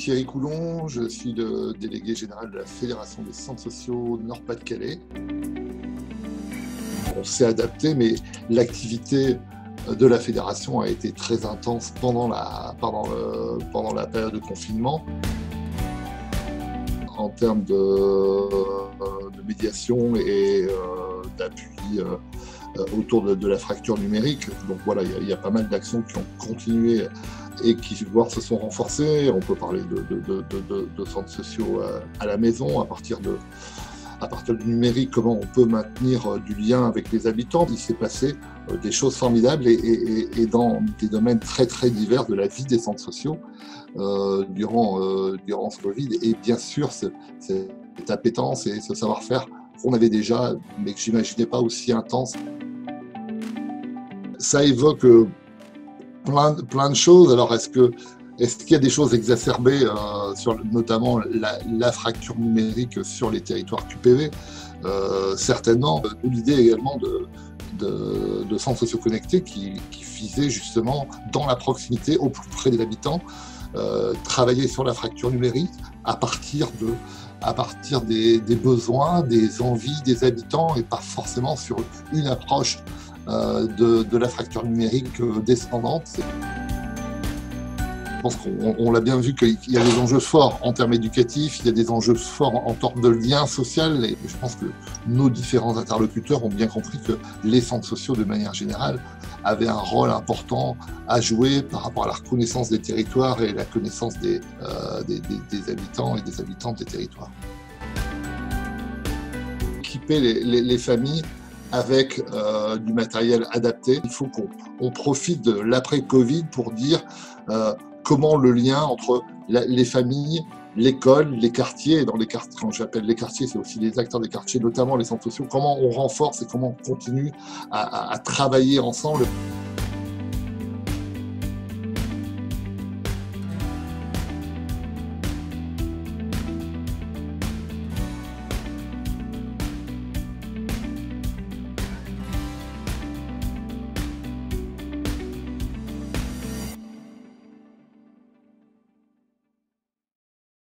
Thierry Coulon, je suis le délégué général de la Fédération des centres sociaux Nord-Pas-de-Calais. On s'est adapté, mais l'activité de la fédération a été très intense pendant la période de confinement. En termes de médiation et d'appui autour de la fracture numérique. Donc voilà, il y a pas mal d'actions qui ont continué et qui se sont renforcées. On peut parler de centres sociaux à la maison, à partir du numérique, comment on peut maintenir du lien avec les habitants. Il s'est passé des choses formidables et dans des domaines très très divers de la vie des centres sociaux durant ce Covid. Et bien sûr, cette appétence et ce savoir-faire qu'on avait déjà, mais que j'imaginais pas aussi intense. Ça évoque plein de choses. Alors, est-ce qu'il y a des choses exacerbées sur notamment la fracture numérique sur les territoires QPV? Certainement. L'idée également de centres sociaux connectés qui visaient justement dans la proximité, au plus près des habitants, travailler sur la fracture numérique à partir des besoins, des envies des habitants et pas forcément sur une approche de la fracture numérique descendante. Je pense qu'on l'a bien vu qu'il y a des enjeux forts en termes éducatifs, il y a des enjeux forts en termes de lien social, et je pense que nos différents interlocuteurs ont bien compris que les centres sociaux, de manière générale, avaient un rôle important à jouer par rapport à la reconnaissance des territoires et la connaissance des habitants et des habitantes des territoires. Équiper les familles avec du matériel adapté. Il faut qu'on profite de l'après-Covid pour dire comment le lien entre les familles, l'école, les quartiers, et dans les quartiers, quand j'appelle les quartiers, c'est aussi les acteurs des quartiers, notamment les centres sociaux, comment on renforce et comment on continue à travailler ensemble.